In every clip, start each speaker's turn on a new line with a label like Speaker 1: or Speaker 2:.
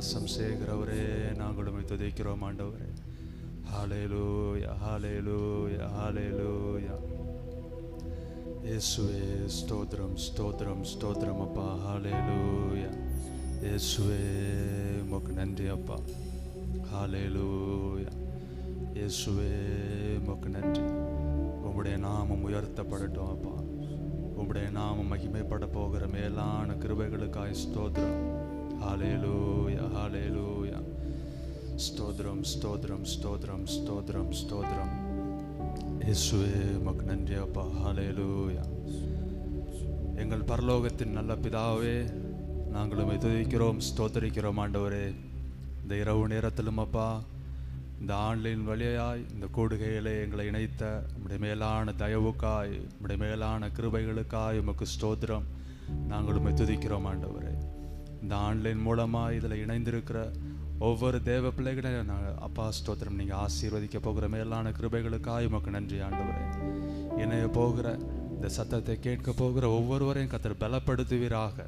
Speaker 1: வாசம் செய்கிறவரே, நாங்கள் உம்மை துதிக்கிறோம் ஆண்டவரே. ஹல்லேலூயா, ஹல்லேலூயா, ஹல்லேலூயா. இயேசுவே ஸ்தோத்திரம், ஸ்தோத்திரம், ஸ்தோத்திரம் அப்பா. ஹல்லேலூயா. இயேசுவே உமக்கு நன்றி அப்பா. ஹல்லேலூயா. இயேசுவே உமக்கு நன்றி. உம்முடைய நாமம் உயர்த்தப்படட்டும் அப்பா. உம்முடைய நாமம் மகிமைப்பட போகிற மேலான கிருபைகளுக்காய் ஸ்தோத்திரம். ஹல்லேலூயா, ஹல்லேலூயா. ஸ்தோத்திரம், ஸ்தோத்திரம், ஸ்தோத்திரம், ஸ்தோத்திரம், ஸ்தோத்திரம். இயேசுவே உமக்கு நன்றி அப்பா. ஹல்லேலூயா. எங்கள் பரலோகத்தின் நல்ல பிதாவே, நாங்கள் உம்மை துதிக்கிறோம், ஸ்தோத்தரிக்கிறோம் ஆண்டவரே. இந்த இரவு நேரத்திலும் அப்பா, இந்த ஆன்லைன் வழியாய் இந்த கூடுகையிலே எங்களை இணைத்த உம்முடைய மேலான தயவுக்காய், உம்முடைய மேலான கிருபைகளுக்காய் உமக்கு ஸ்தோத்திரம். நாங்கள் உம்மை துதிக்கிறோம் ஆண்டவரே. இந்த ஆன்லைன் மூலமாக இதில் இணைந்திருக்கிற ஒவ்வொரு தேவ பிள்ளைகளையும் நாங்கள் அப்பா ஸ்தோத்திரம். நீங்கள் ஆசீர்வதிக்க போகிற மேலான கிருபைகளுக்காய் உமக்கு நன்றி ஆண்டவரே. இணைய போகிற இந்த சத்தத்தை கேட்க போகிற ஒவ்வொருவரையும் கர்த்தர் பலப்படுத்துவீராக.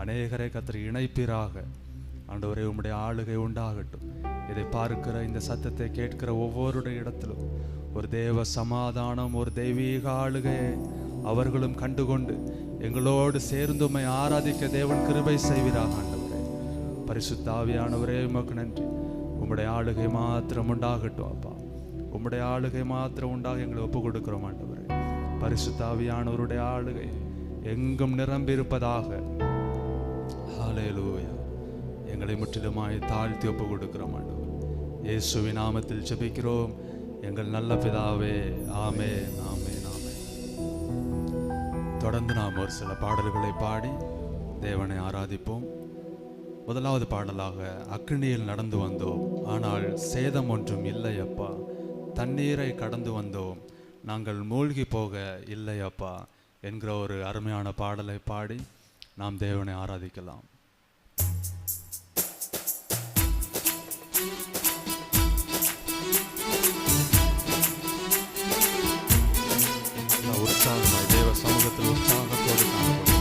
Speaker 1: அநேகரை கர்த்தர் இணைப்பீராக ஆண்டவரே. உம்முடைய ஆளுகை உண்டாகட்டும். இதை பார்க்கிற இந்த சத்தத்தை கேட்கிற ஒவ்வொருடைய இடத்திலும் ஒரு தேவ சமாதானம், ஒரு தெய்வீக ஆளுகையை அவர்களும் கண்டுகொண்டு எங்களோடு சேர்ந்து உம்மை ஆராதிக்க தேவன் கிருபை செய்வீராக ஆண்டவரே. பரிசுத்த ஆவியானவரே உமக்கு நன்றி. உம்முடைய ஆளுகை மாத்திரம் உண்டாகட்டும் அப்பா. உம்முடைய ஆளுகை மாத்திரம் உண்டாக எங்களை ஒப்பு கொடுக்கிறோம் ஆண்டவரே. பரிசுத்த ஆவியானவருடைய ஆளுகை எங்கும் நிரம்பி இருப்பதாக. ஹல்லேலூயா. எங்களை முற்றிலுமாய் தாழ்த்தி ஒப்பு கொடுக்கிறோம் ஆண்டவர். இயேசுவின் நாமத்தில் ஜெபிக்கிறோம் எங்கள் நல்ல பிதாவே. ஆமென், ஆமென், ஆமென். தொடர்ந்து நாம் ஒரு சில பாடல்களை பாடி தேவனை ஆராதிப்போம். முதலாவது பாடலாக அக்கினியில் நடந்து வந்தோம், ஆனால் சேதம் ஒன்றும் இல்லை அப்பா. தண்ணீரை கடந்து வந்தோம், நாங்கள் மூழ்கி போக இல்லை அப்பா என்கிற ஒரு அருமையான பாடலை பாடி நாம் தேவனை ஆராதிக்கலாம். உற்சாகமாய் தேவ சமூகத்தில் உற்சாகத்தோடு காணப்படும்.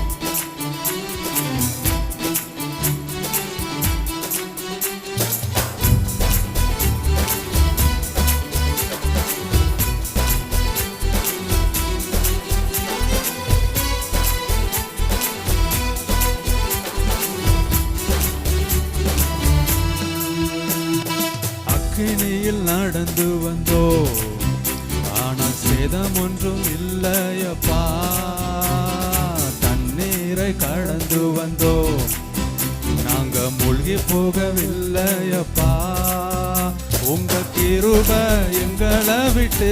Speaker 1: அக்கினியில் நடந்து வந்தோம், ஆனால் சேதம் ஒன்றும் இல்லையப்பா. தண்ணீரை கடந்து வந்தோம், நாங்க மூழ்கி போகவில்லையப்பா. உங்க கிருபை எங்களை விட்டு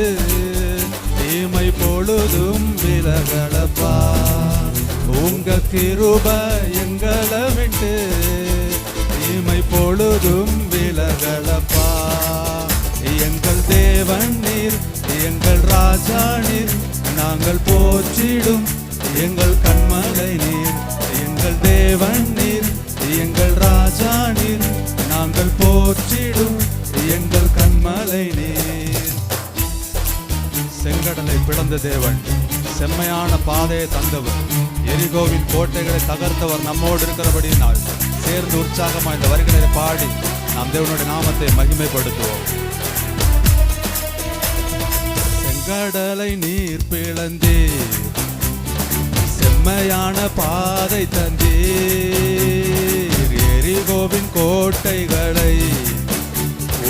Speaker 1: தீமை பொழுதும் விலகலப்பா. உங்க கிருபை எங்களை விட்டு தீமை பொழுதும் விலகலப்பா. எங்கள் தேவன் நீர், எங்கள் ராஜா நீர், நாங்கள் போற்றிடும் எங்கள் கண்மலை நீர். எங்கள் தேவன் நீர், எங்கள் ராஜா நீர், நாங்கள் போற்றிடும் எங்கள் கண்மலை நீர். செங்கடலை பிளந்த தேவன், செம்மையான பாதையை தந்தவர், எரிகோவின் கோட்டைகளை தகர்த்தவர் நம்மோடு இருக்கிறபடியினால் சேர்ந்து உற்சாகமாக இந்த வரிகளை பாடி நாம் தேவனுடைய நாமத்தை மகிமைப்படுத்துவோம். செங்கடலை நீர் பிளந்தீர், செம்மையான பாதை தந்தீர், எரிகோவின் கோட்டைகளை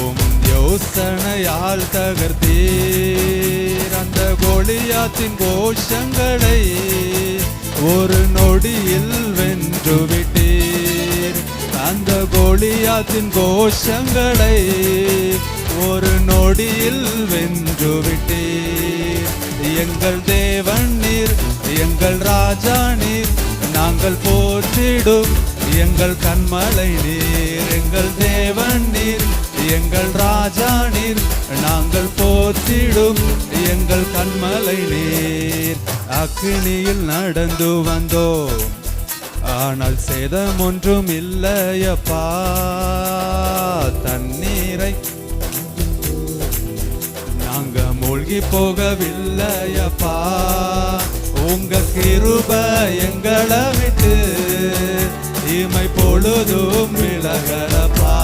Speaker 1: உம் யோசனையால் தகர்த்தீர். அந்த கோலியாத்தின் கோஷங்களை ஒரு நொடியில் வென்று விட்டீர். அந்த கோலியாத்தின் கோஷங்களை ஒரு நொடியில் வென்று விட்டீர். எங்கள் தேவன் நீர், எங்கள் ராஜா நீர், நாங்கள் போற்றிடும் எங்கள் கண்மலை நீர். எங்கள் தேவன் நீர், எங்கள் ராஜா நீர், நாங்கள் போற்றிடும் எங்கள் கண்மலை நீர். அக்கினியில் நடந்து வந்தோம், ஆனால் சேதம் ஒன்றும் இல்லையப்பா. தண்ணீரை நாங்க மூழ்கி போகவில்லையப்பா. உங்க கிருபை எங்களை விட்டு தீமை பொழுதும் விலகலப்பா.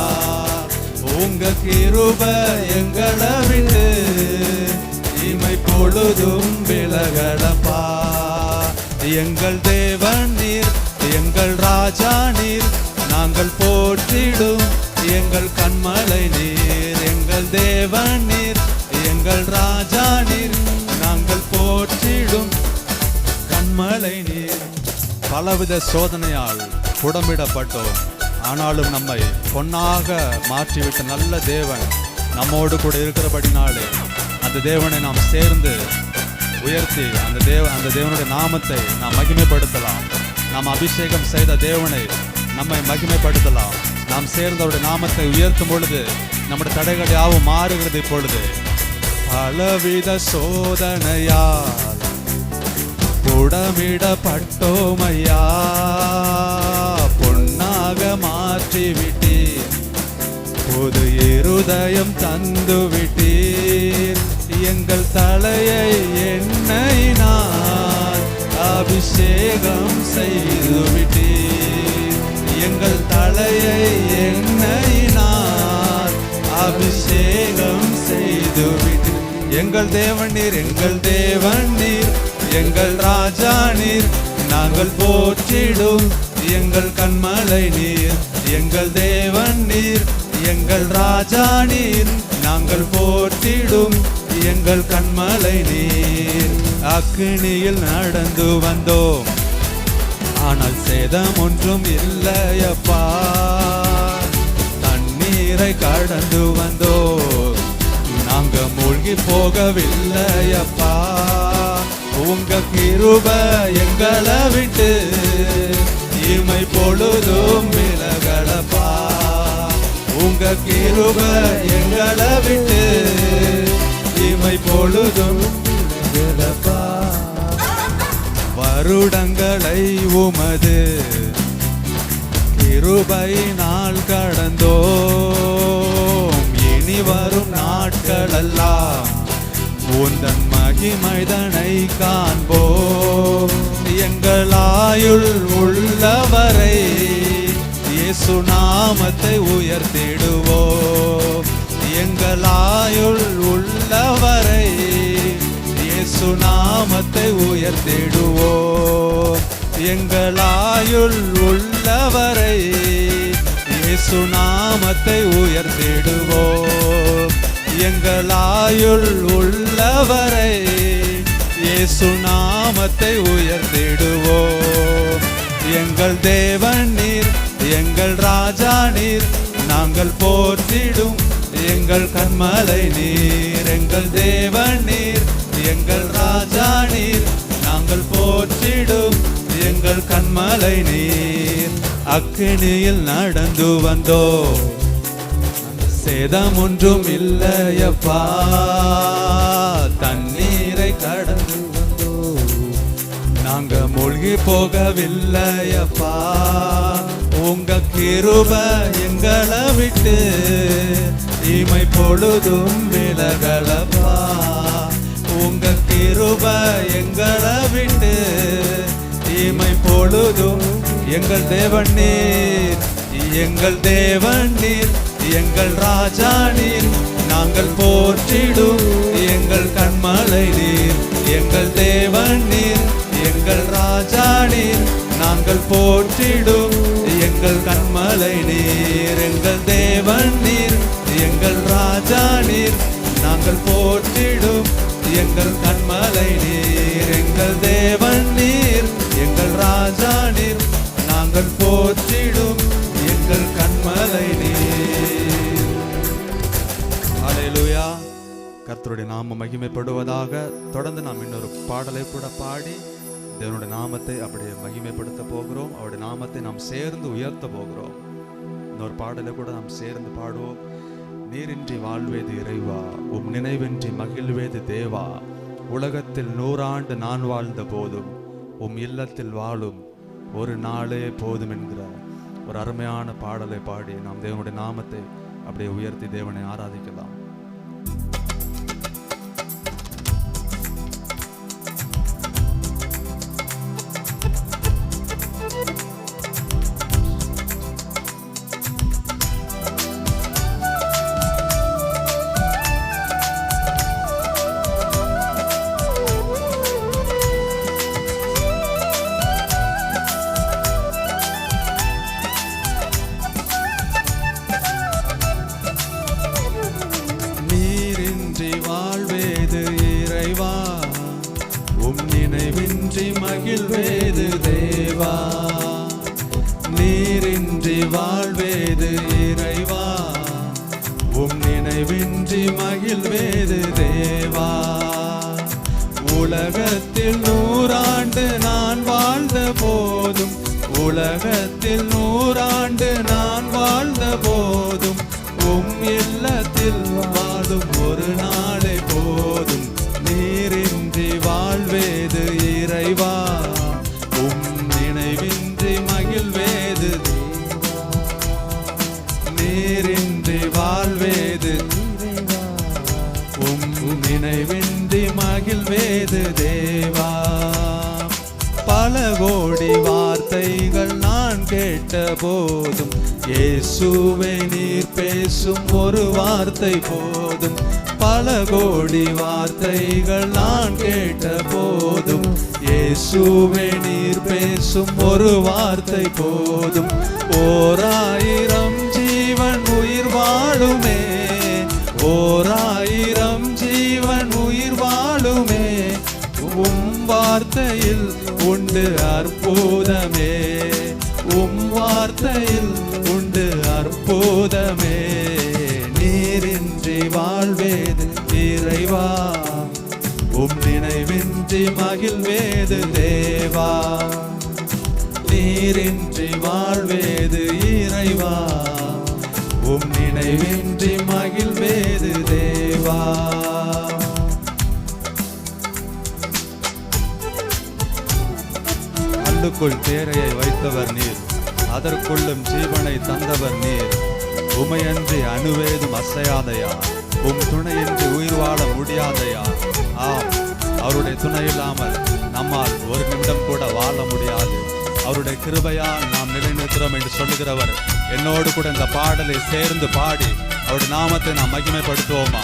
Speaker 1: உங்க கிருபை எங்களை விட்டு இமை பொழுதும் விலகலப்பா. எங்கள் தேவன் நீர், எங்கள் ராஜா நீர், நாங்கள் போற்றிடும் எங்கள் கண்மலை நீர். எங்கள் தேவன் நீர், எங்கள் ராஜா நீர், நாங்கள் போற்றிடும் கண்மலை நீர். பலவித சோதனையால் புடமிடப்பட்டோம், ஆனாலும் நம்மை பொன்னாக மாற்றிவிட்ட நல்ல தேவன் நம்மோடு கூட இருக்கிறபடினாலே அந்த தேவனை நாம் சேர்ந்து உயர்த்தி அந்த தேவனுடைய நாமத்தை நாம் மகிமைப்படுத்தலாம். நாம் அபிஷேகம் செய்த தேவனை நம்மை மகிமைப்படுத்தலாம். நாம் சேர்ந்த அவருடைய நாமத்தை உயர்த்தும் பொழுது நம்முடைய தடைகள் யாவும் மாறுகிறது. இப்பொழுது பலவித சோதனையால் புடமிடப்பட்டோமையா, பொன்னாக மாற்றிவிட்டீர், புது இருதயம் தந்து விட்டீர். எங்கள் தலையை எண்ணெயினால் அபிஷேகம் செய்து விட்டீர். எங்கள் தலையை எண்ணெயினால் அபிஷேகம் செய்து விட்டீர். எங்கள் தேவன் நீர், எங்கள் தேவன் நீர், எங்கள் ராஜா நீர், நாங்கள் போற்றிடும் எங்கள் கண்மலை நீர். எங்கள் தேவன் நீர், எங்கள் ராஜா நீர், நாங்கள் போற்றிடும் எங்கள் கண்மலை நீர். அக்கினியில் நடந்து வந்தோம், ஆனால் சேதம் ஒன்றும் இல்லையப்பா. தண்ணீரை கடந்து வந்தோம், நாங்க மூழ்கி போகவில்லையப்பா. உங்க கிருபை எங்களை விட்டு இமை பொழுதும் விலகலப்பா. உங்க கிருபை எங்களை விட்டு இமை பொழுதும் விலகலப்பா. வருடங்களை உமது கிருபையினால் கடந்தோம், இனி வரும் நாட்களெல்லாம் உந்தன் மகிமைதனை காண்போம். எங்களாயுள் உள்ளவரை இயேசு நாமத்தை உயர்த்திடுவோம். எங்களாயுள் உள்ளவரை இயேசு நாமத்தை உயர்த்திடுவோம். எங்களாயுள் உள்ளவரை இயேசு நாமத்தை உயர்த்திடுவோம். எங்களாயுள் உள்ளவரை இயேசு நாமத்தை உயர்த்திடுவோம். எங்கள் தேவன் நீர், எங்கள் ராஜா நீர், நாங்கள் போற்றிடும் எங்கள் கண்மலை நீர். எங்கள் தேவன் நீர், எங்கள் ராஜா நீர், நாங்கள் போற்றிடும் எங்கள் கண்மலை நீர். அக்கினியில் நடந்து வந்தோம், சேதம் ஒன்றும் இல்லையப்பா. தண்ணீரை கடந்து வந்தோம், நாங்க மூழ்கி போகவில்லையப்பா. உங்க கிருபை எங்களை விட்டு இமை பொழுதும் விலகலப்பா. உங்க கிருபை எங்களை விட்டு இமை பொழுதும். எங்கள் தேவன் நீர், எங்கள் தேவன் நீர், எங்கள் ராஜா நீர், நாங்கள் போற்றிடும் எங்கள் கண்மலை நீர். எங்கள் தேவன் நீர், எங்கள் ராஜா நீர், நாங்கள் போற்றிடும் எங்கள் கண்மலை நீர். எங்கள் தேவன் நீர், எங்கள் ராஜா நீர், நாங்கள் போற்றிடும் எங்கள் கண்மலை நீர். எங்கள் தேவன் நீர், எங்கள் ராஜா நீர், நாங்கள் போற்றிடும் எங்கள் கண்மலை நீர். ஹல்லேலூயா. கர்த்தருடைய நாமம் மகிமைப்படுவதாக. தொடர்ந்து நாம் இன்னொரு பாடலை கூட பாடி தேவனுடைய நாமத்தை அப்படியே மகிமைப்படுத்த போகிறோம். அவருடைய நாமத்தை நாம் சேர்ந்து உயர்த்த போகிறோம். இன்னொரு பாடலை கூட நாம் சேர்ந்து பாடுவோம். நீரின்றி வாழ்வேது இறைவா, உம் நினைவின்றி மகிழ்வேது தேவா. உலகத்தில் 100 ஆண்டு நான் வாழ்ந்த போதும் உம் இல்லத்தில் வாழும் ஒரு நாளே போதும் என்கிற ஒரு அருமையான பாடலை பாடி நாம் தேவனுடைய நாமத்தை அப்படியே உயர்த்தி தேவனை ஆராதிக்கலாம். உம் நினைவின்றி மகிழ்வேது தேவா, நீரின்றி வாழ்வேது இறைவா, உம் நினைவின்றி மகிழ்வேது தேவா. உலகத்தில் 100 ஆண்டு நான் வாழ்ந்த போதும், உலகத்தில் 100 ஆண்டு நான் வாழ்ந்த போதும், உம் இல்லத்தில் வாழும் ஒரு நாளே போதும். நீரின்றி வாழ்வேது இறைவா, உம் நினைவின்றி மகிழ்வேது தேவா, நீரின்றி வாழ்வேது உம் நினைவின்றி மகிழ்வேது தேவா. பல கோடி வார்த்தைகள் நான் கேட்ட போதும், இயேசுவே நீர் பேசும் ஒரு வார்த்தை போதும். பல கோடி வார்த்தைகள் நான் கேட்ட போதும், இயேசுவே நீர் பேசும் ஒரு வார்த்தை போதும். 1000 ஜீவன் உயிர் வாழுமே, 1000 ஜீவன் உயிர் வாழுமே, உம் வார்த்தையில் உண்டு அற்புதமே, உம் வார்த்தையில் உண்டு அற்புதமே. நீரின்றி வாழ்வேது இறைவா, உம் நினைவின்றி மகிழ்வேது தேவா, நீரின்றி வாழ்வேது இறைவா, உம் நினைவின்றி மகிழ்வேது தேவா. கல்லுக்குள் தேரையை வைத்தவர் நீர், அதற்குள்ளும் ஜீவனை தந்தவர் நீர். உமையன்றி அணுவேதும் அசையாதையா, உம் துணையின்றி உயிர் வாழ முடியாதையா. ஆம், அவருடைய துணை இல்லாமல் நம்மால் ஒரு நிமிடம் கூட வாழ முடியாது. அவருடைய கிருபையால் நாம் நிலைநிற்கிறோம் என்று சொல்லுகிறவர் என்னோடு கூட இந்த பாடலை சேர்ந்து பாடி அவருடைய நாமத்தை நாம் மகிமைப்படுத்துவோமா?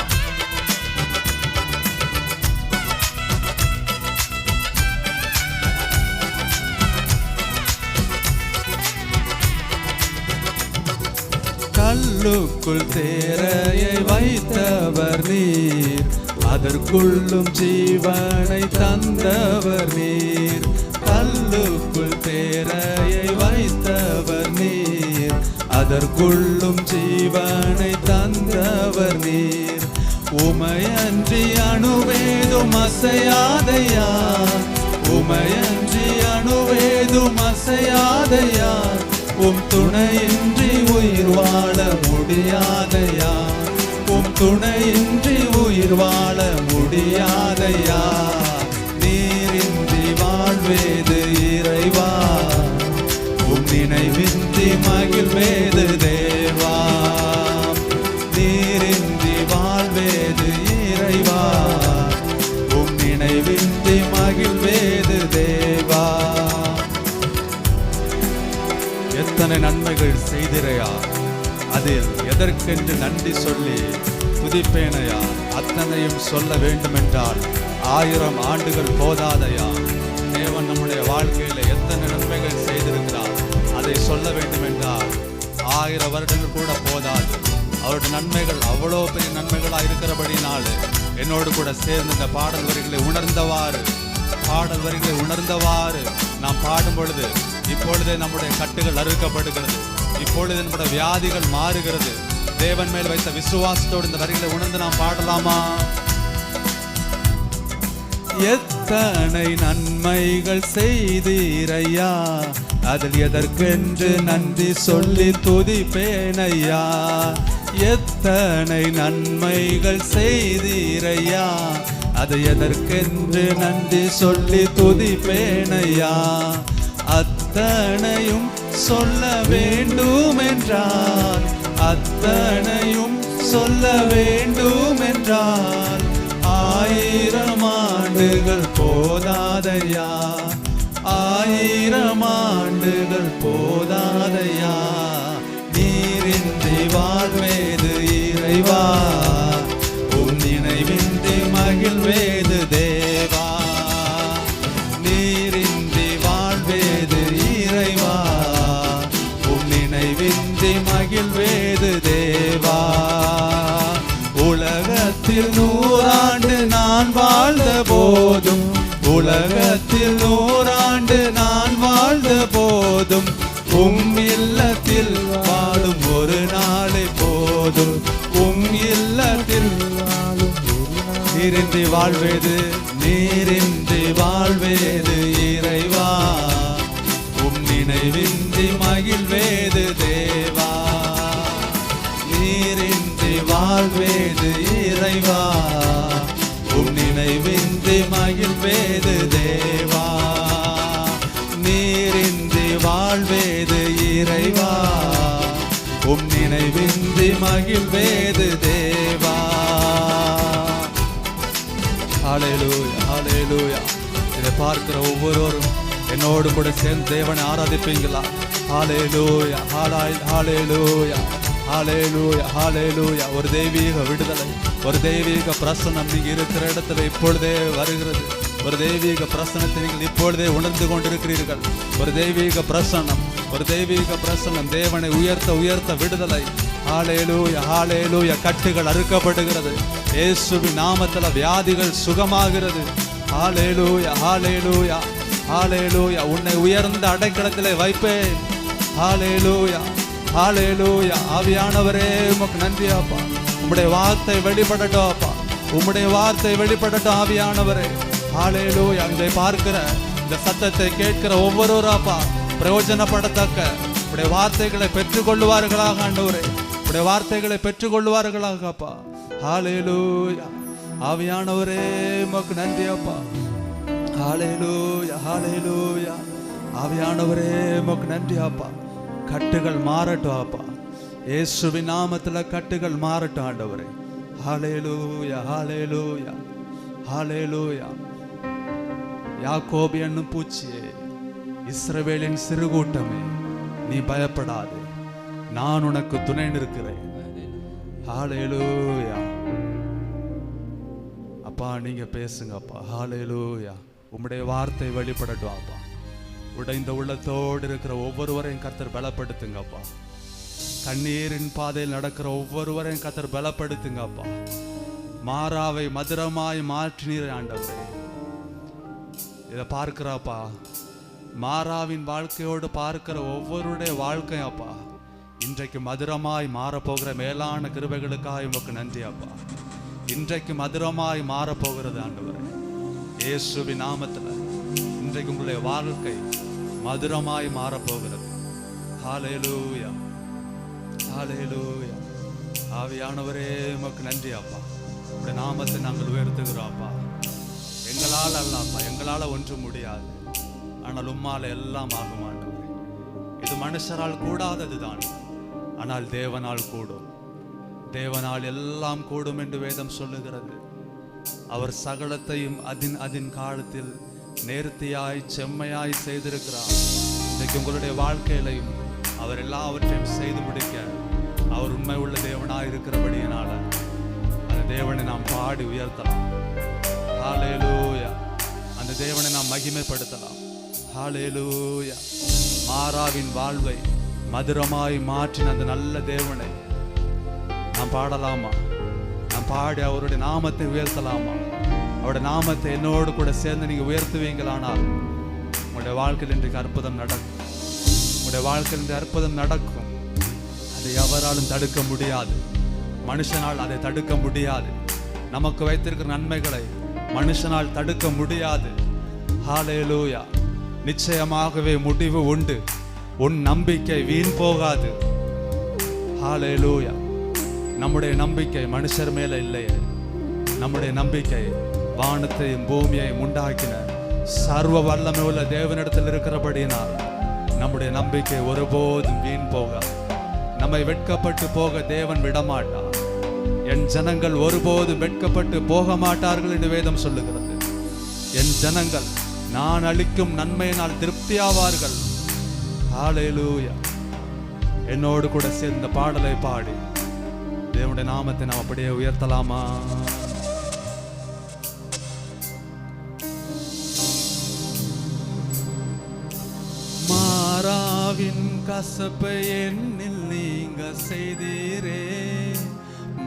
Speaker 1: கல்லுக்குள் தேரையை வைத்தவர் நீர், அதற்குள்ளும் ஜீவனை தந்தவர் நீர். கல்லுக்குள் தேரையை வைத்தவர் நீர், அதற்குள்ளும் ஜீவனை தந்தவர் நீர். உமையன்றி அணுவேதும் அசையாதையா, உமையன்றி அணுவேதும் அசையாதையா, உம் துணையின்றி உயிர் வாழ முடியாதையா, உம் துணையின்றி உயிர் வாழ முடியாதையா. நீரின்றி வாழ்வேது இறைவா, உம் நினைவின்றி மகிழ்வேது தேவா, நீரின்றி வாழ்வேது இறைவா, உம் நினைவின்றி மகிழ்வேது தேவா. எத்தனை நன்மைகள் செய்திரையா, அதில் எதற்கென்று நன்றி சொல்லி துதிப்பேனையா. அத்தனையும் சொல்ல வேண்டுமென்றால் 1000 ஆண்டுகள் போதாதையா. தேவன் நம்முடைய வாழ்க்கையில எத்தனை நன்மைகள் செய்திருக்கிறார், அதை சொல்ல வேண்டுமென்றால் 1000 வருடங்கள் கூட போதாது. அவருடைய நன்மைகள் அவ்வளோ பெரிய நன்மைகளாக இருக்கிறபடினால என்னோடு கூட சேர்ந்து இந்த பாடல் வரிகளை உணர்ந்தவாறு நாம் பாடும் பொழுது இப்பொழுதே நம்முடைய கட்டுகள் அறுக்கப்படுகிறது, இப்பொழுது நம்முடைய வியாதிகள் மாறுகிறது. தேவன் மேல் வைத்த விசுவாசத்தோடு இந்த வரிகளை உணர்ந்து நாம் பாடலாமா? எத்தனை நன்மைகள் செய்தீரையா, அதில் எதற்கென்று நன்றி சொல்லி துதிப்பேனையா. எத்தனை நன்மைகள் செய்தீரையா, அதை எதற்கென்று நன்றி சொல்லி துதிப்பேனையா. அத்தனையும் சொல்ல வேண்டும் என்றால், அத்தனையும் சொல்ல வேண்டும் என்றால் 1000 ஆண்டுகள் போதாதையா, 1000 ஆண்டுகள் போதாதையா. நீரின்றி வாழ்வேது இறைவா, உன் நினைவின்றி மகிழ்வேது தேவா. நீரின்றி வாழ்வேது இறைவா, உன் நினைவின்றி மகிழ்வேது தேவா. உலகத்தில் 100 ஆண்டு நான் வாழ்ந்த போதும், உலக உலகத்தில் 100 ஆண்டு நான் வாழ்ந்த போதும் இல்லத்தில் வாழும் ஒரு நாளை போதும். இல்லத்தில் நீரின்றி வாழ்வேது நீரின்றி வாழ்வேது இறைவா, நினைவின்றி மகிழ்வேது தேவா. நீரின்றி வாழ்வேது இறைவா, நினைவின்றி மகிழ்வேது தேவா. நீரின்றி வாழ்வேது இறைவா, நினைவின்றி மகிழ்வேது தேவா. ஹல்லேலூயா ஹல்லேலூயா. இதை பார்க்கிற ஒவ்வொருவரும் என்னோடு கூட சேர்ந்து தேவனை ஆராதிப்பீங்களா? ஹல்லேலூயா ஹல்லேலூயா ஹல்லேலூயா ஹல்லேலூயா. ஒரு தெய்வீக விடுதலை, ஒரு தெய்வீக பிரசன்னம் நீங்க இருக்கிற இடத்துல இப்பொழுதே வருகிறது. ஒரு தெய்வீக பிரசன்னத்தை நீங்கள் இப்பொழுதே உணர்ந்து கொண்டிருக்கிறீர்கள். ஒரு தெய்வீக பிரசன்னம், ஒரு தெய்வீக பிரசன்னம். தேவனை உயர்த்த உயர்த்த விடுதலை. ஹல்லேலூயா ஹல்லேலூயா. கட்டுகள் அறுக்கப்படுகிறது. இயேசுவின் நாமத்துல வியாதிகள் சுகமாகிறது. ஹல்லேலூயா ஹல்லேலூயா ஹல்லேலூயா. உன்னை உயர்ந்த அடைக்கலத்திலே வைப்பேன். ஹல்லேலூயா ஹல்லேலூயா. ஆவியானவரே உமக்கு நன்றி அப்பா. உம்முடைய வார்த்தை வெளிப்படட்டும் அப்பா, உம்முடைய வார்த்தை வெளிப்படட்டும் ஆவியானவரே. ஹல்லேலூயா. இதை பார்க்கிற, இந்த சத்தத்தை கேட்கிற ஒவ்வொருவரும் அப்பா பிரயோஜனப்படத்தக்க உடைய வார்த்தைகளை பெற்றுக்கொள்ளுவார்களாக ஆண்டவரே. உடைய வார்த்தைகளை பெற்றுக்கொள்ளுவார்களாக அப்பா. ஹல்லேலூயா. ஆவியானவரே உமக்கு நன்றி அப்பா. ஹல்லேலூயா ஹல்லேலூயா. ஆவியானவரே உமக்கு நன்றி அப்பா. கட்டுகள் மாறட்டும் அப்பா, இயேசுவின் நாமத்துல கட்டுகள் மாறட்டும் ஆண்டவரே. ஹல்லேலூயா ஹல்லேலூயா ஹல்லேலூயா. யாக்கோபு என்னும் பூச்சியே, இஸ்ரவேலின் சிறுகூட்டமே, நீ பயப்படாதே, நான் உனக்கு துணை நிற்கிறேன். ஹல்லேலூயா. அப்பா நீங்க பேசுங்க அப்பா. ஹல்லேலூயா. உம்முடைய வார்த்தை வெளிப்படட்டும் அப்பா. உடைந்த உள்ளத்தோடு இருக்கிற ஒவ்வொருவரையும் கர்த்தர் பலப்படுத்துங்க அப்பா. கண்ணீரின் பாதையில் நடக்கிற ஒவ்வொருவரையும் கர்த்தர் பலப்படுத்துங்க அப்பா. மாறாவை மதுரமாய் மாற்றினீர் ஆண்டவரே. இதை பார்க்கிறாப்பா, மாறாவின் வாழ்க்கையோடு பார்க்கிற ஒவ்வொருடைய வாழ்க்கையும் அப்பா இன்றைக்கு மதுரமாய் மாறப்போகிற மேலான கிருபைகளுக்காக உமக்கு நன்றி அப்பா. இன்றைக்கு மதுரமாய் மாறப்போகிறது ஆண்டவரே. இயேசுவின் நாமத்துல இன்றைக்கு உங்களுடைய வாழ்க்கை மதுரமாய் மாறப்போகிறது. ஹல்லேலூயா ஹல்லேலூயா. ஆவியானவரே உமக்கு நன்றி அப்பா. உடைய நாமத்தை நாங்கள் உயர்த்துகிறோம் அப்பா. எங்களால் அல்ல அப்பா, எங்களால் ஒன்றும் முடியாது, ஆனால் உம்மால எல்லாம் ஆகும் ஆண்டவரே. இது மனுஷரால் கூடாததுதான், ஆனால் தேவனால் கூடும். தேவனால் எல்லாம் கூடும் என்று வேதம் சொல்லுகிறது. அவர் சகலத்தையும் அதின் காலத்தில் நேர்த்தியாய் செம்மையாய் செய்திருக்கிறார். இன்றைக்கு உங்களுடைய வாழ்க்கையிலையும் அவர் எல்லாவற்றையும் செய்து முடிக்க அவர் உண்மை உள்ள தேவனாய் இருக்கிறபடியினால அந்த தேவனை நாம் பாடி உயர்த்தலாம். ஹல்லேலூயா. அந்த தேவனை நாம் மகிமைப்படுத்தலாம். ஹல்லேலூயா. மாறாவின் வாழ்வை மதுரமாய் மாற்றின அந்த நல்ல தேவனை நாம் பாடலாமா? நாம் பாடி அவருடைய நாமத்தை உயர்த்தலாமா? அவருடைய நாமத்தை என்னோடு கூட சேர்ந்து நீங்க உயர்த்துவீங்களானால் உங்களுடைய வாழ்க்கையில் இன்றைக்கு அற்புதம் நடக்கும். உங்களுடைய வாழ்க்கையில் இந்த அற்புதம் நடக்கும். அதை எவராலும் தடுக்க முடியாது. மனுஷனால் அதை தடுக்க முடியாது. நமக்கு வைத்திருக்கிற நன்மைகளை மனுஷனால் தடுக்க முடியாது. ஹல்லேலூயா. நிச்சயமாகவே முடிவு உண்டு. உன் நம்பிக்கை வீண் போகாது. ஹல்லேலூயா. நம்முடைய நம்பிக்கை மனுஷர் மேல இல்லையே, நம்முடைய நம்பிக்கை வானத்தையும் பூமியையும் உண்டாக்கின சர்வ வல்லமை உள்ள தேவனிடத்தில் இருக்கிறபடியினால் நம்முடைய நம்பிக்கை ஒருபோதும் வீண் போகாது. நம்மை வெட்கப்பட்டு போக தேவன் விடமாட்டார். என் ஜனங்கள் ஒருபோதும் வெட்கப்பட்டு போக மாட்டார்கள் என்று வேதம் சொல்லுகிறது. என் ஜனங்கள் நான் அளிக்கும் நன்மையினால் திருப்தியாவார்கள். ஹல்லேலூயா. என்னோடு கூட சேர்ந்த பாடலை பாடி தேவனுடைய நாமத்தை நாம் அப்படியே உயர்த்தலாமா? மாறாவின் கசப்பை என்னில் நீங்க செய்தீரே,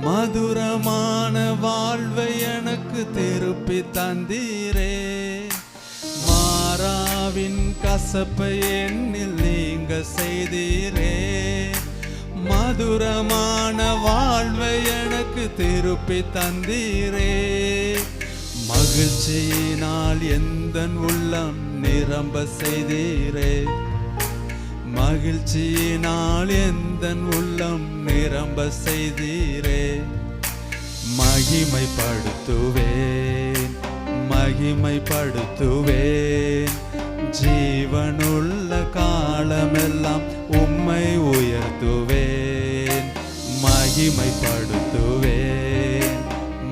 Speaker 1: மதுரமான வாழ்வை எனக்கு திருப்பி தந்தீரே. கசப்பை என்னில் நீங்க செய்தீரே, மதுரமான வாழ்வை எனக்கு திருப்பி தந்தீரே. மகிழ்ச்சியினால் எந்தன் உள்ளம் நிரம்ப செய்தீரே, மகிழ்ச்சியினால் எந்தன் உள்ளம் நிரம்ப செய்தீரே. மகிமைப்படுத்துவேன் மகிமைப்படுத்துவேன், ஜீவனுள்ள காலமெல்லாம் உம்மை உயர்த்துவேன். மகிமைப்படுத்துவேன்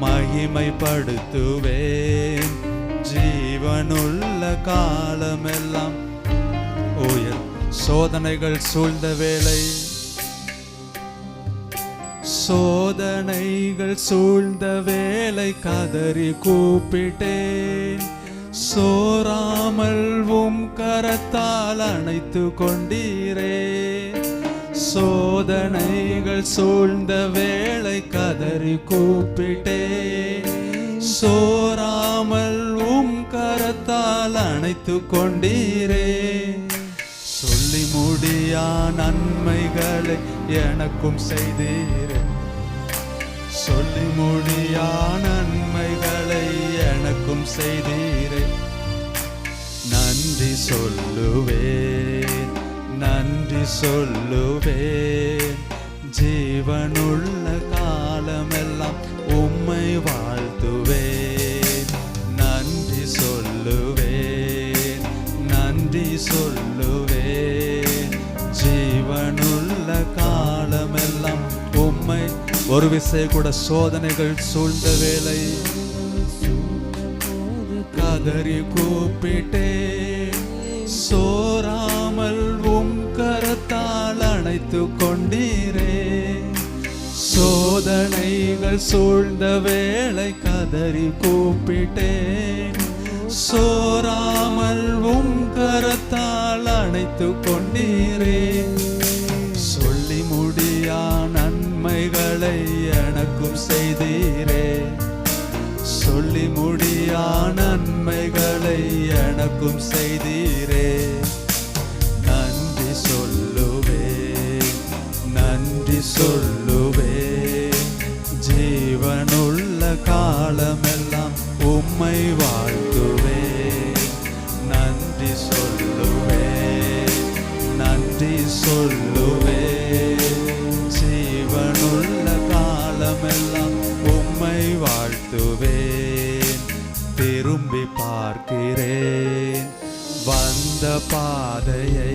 Speaker 1: மகிமைப்படுத்துவேன், ஜீவனுள்ள காலமெல்லாம் உயர். சோதனைகள் சூழ்ந்த வேளை, சோதனைகள் சூழ்ந்த வேளை கதறி கூப்பிட்டேன், சோராமல் உம் கரத்தால் அணைத்து கொண்டீரே. சோதனைகள் சூழ்ந்த வேளை கதறி கூப்பிட்டேன், சோராமல் உம் கரத்தால் அணைத்து கொண்டீரே. சொல்லி முடியா நன்மைகளை எனக்கும் செய்தீரே, சொல்லி முடியா நன்மைகளை எனக்கும் செய்தீரே. நன்றி சொல்லுவேன் நன்றி சொல்லுவேன், ஜீவனுள்ள காலமெல்லாம் உம்மை வாழ்த்துவேன். நன்றி சொல்லுவேன் நன்றி சொல்லுவேன், ஜீவனுள்ள காலமெல்லாம் உம்மை. ஒரு விசை கூட சோதனைகள் சூழ்ந்த வேளை கதறி கூப்பிட்டேன், சோராமல் உம் கரத்தால் அணைத்து கொண்டீரே. சோதனைகள் சூழ்ந்த வேளை கதறி கூப்பிட்டேன், சோராமல் உம் கரத்தால் அணைத்து கொண்டீரே. சொல்லி முடியா நன்மைகளை எனக்கும் செய்தீரே, சொல்லி முடியா நன்மைகளை எனக்கும் செய்தீரே. நன்றி சொல்லுவேன் நன்றி சொல்லுவேன், ஜீவனுள்ள காலமெல்லாம் உம்மை வாழ்த்துவேன். நன்றி சொல்லுவேன் நன்றி சொல்லுவேன், ஜீவனுள்ள காலமெல்லாம் உம்மை வாழ்த்துவேன். திரும்பி பார்க்கிறேன் வந்த பாதையை,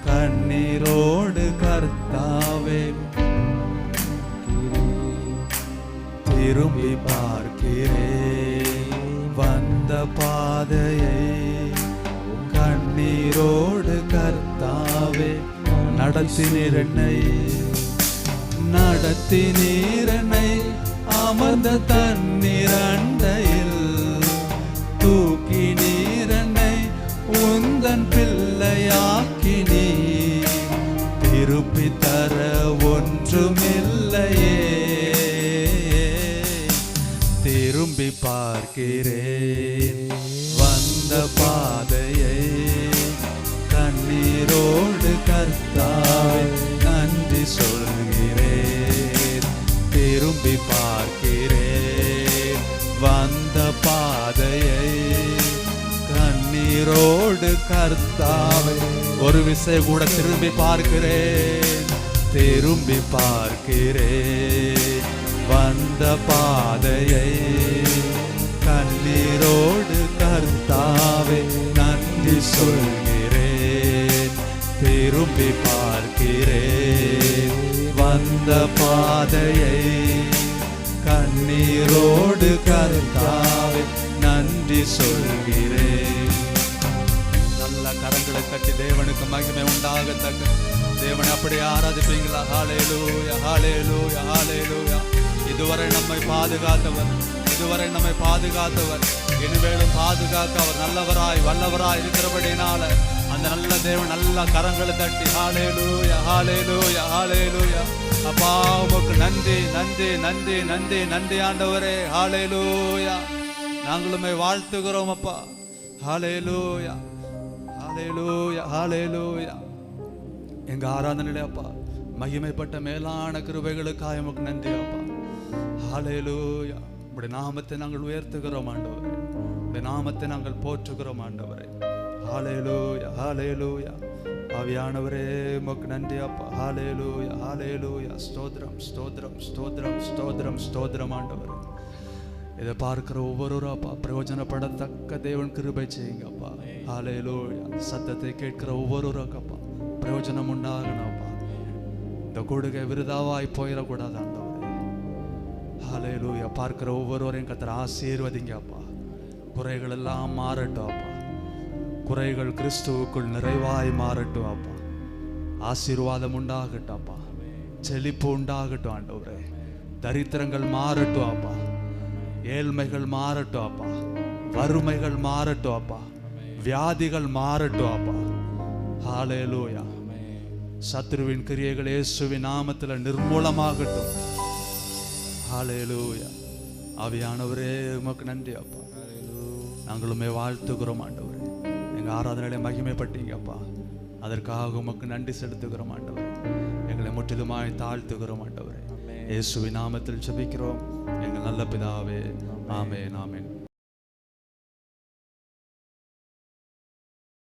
Speaker 1: கண்ணீரோடு கர்த்தாவே. திரும்பி பார்க்கிறேன் வந்த பாதையை, கண்ணீரோடு கர்த்தாவே. நடத்தினீர் என்னை நடத்தினீர் என்னை, அமர்ந்த தண்ணீர் அண்டையில் தூக்கி நீரனை உந்தன் பிள்ளையாக்கினீ. திருப்பி தர ஒன்றுமில்லையே, திரும்பி பார்க்கிறேன் வந்த பாதையை, கண்ணீரோடு கர்த்தாவே நன்றி சொல்கிறேன். திரும்பி பார்க்கிறேன் வந்த பாதையை, கண்ணீரோடு கர்த்தாவே. ஒரு விசை கூட திரும்பி பார்க்கிறேன் திரும்பி பார்க்கிறேன் வந்த பாதையை, கண்ணீரோடு கர்த்தாவே நன்றி சொல்கிறேன். திரும்பி பார்க்கிறேன் வந்த பாதையை, கண்ணீரோடு கர்த்தாவே நன்றி சொல்கிறேன். நல்ல கரங்களை கட்டி தேவனுக்கு மகிமை உண்டாகத்தக்க தேவனை அப்படியே ஆராதிப்பீங்களா? ஹல்லேலூயா ஹல்லேலூயா ஹல்லேலூயா. இதுவரை நம்மை பாதுகாத்தவர், இதுவரை நம்மை பாதுகாத்தவர், இனிமேலும் பாதுகாக்க அவர் நல்லவராய் வல்லவராய் இருக்கிறபடினால அந்த நல்ல தேவன் நல்ல கரங்களை தட்டி ஹல்லேலூயா ஹல்லேலூயா ஹல்லேலூயா. அப்பா உமக்கு நன்றி நன்றி நன்றி நன்றி நன்றி ஆண்டவரே. ஹல்லேலூயா. நாங்களுமே வாழ்த்துகிறோம் அப்பா. ஹல்லேலூயா ஹல்லேலூயா ஹல்லேலூயா. எங்க ஆராதனையிலே அப்பா மகிமைப்பட்ட மேலான கிருபைகளுக்காக உமக்கு நன்றி அப்பா. ஹல்லேலூயா. உம்முடைய நாமத்தை நாங்கள் உயர்த்துகிறோம் ஆண்டவரே, உம்முடைய நாமத்தை நாங்கள் போற்றுகிறோம் ஆண்டவரே. ஹல்லேலூயா ஹல்லேலூயா. ஆவியானவரே உமக்கு நன்றி அப்பா. ஹல்லேலூயா ஹல்லேலூயா. ஸ்தோத்திரம் ஸ்தோத்திரம் ஸ்தோத்திரம் ஸ்தோத்திரம் ஸ்தோத்திரம் ஆண்டவரே. இதை பார்க்கிற ஒவ்வொருவரும் அப்பா பிரயோஜனப்படத்தக்க தேவன் கிருபை செய்யுங்கப்பா. ஹல்லேலூயா. சத்தத்தை கேட்கிற ஒவ்வொருவருக்கும் அப்பா பிரயோஜனம் உண்டாகணும் அப்பா. இந்த கொடுகை விருதாவாய் போயிடக்கூடாது ஆண்டவரே. ஹல்லேலூயா. பார்க்கிற ஒவ்வொருவரையும் கர்த்தர் ஆசீர்வதிங்க அப்பா. குறைகள் எல்லாம் மாறட்டும் அப்பா. குறைகள் கிறிஸ்துவுக்குள் நிறைவாய் மாறட்டும் அப்பா. ஆசீர்வாதம் உண்டாகட்டும் அப்பா. செழிப்பு உண்டாகட்டும் ஆண்டவரே. தரித்திரங்கள் மாறட்டும் அப்பா. ஏழ்மைகள் மாறட்டும் அப்பா. வறுமைகள் மாறட்டும் அப்பா. வியாதிகள் மாறட்டும் அப்பா. ஹல்லேலூயா. சத்துருவின் கிரியைகள் இயேசுவின் நாமத்தில் நிர்மூலமாகட்டும். ஹல்லேலூயா. ஆவியானவரே உமக்கு நன்றி அப்பா. நாங்களுமே வாழ்த்துகிறோம் ஆண்டவரே. எங்கள் ஆராதனையிலே மகிமைப்பட்டீங்க அப்பா. அதற்காக உமக்கு நன்றி செலுத்துகிறோம் ஆண்டவரே. எங்களை முற்றிலுமாய் தாழ்த்துகிறோம் ஆண்டவரே. இயேசுவின் நாமத்தில் ஜெபிக்கிறோம் எங்கள் நல்ல பிதாவே. ஆமென் ஆமென்.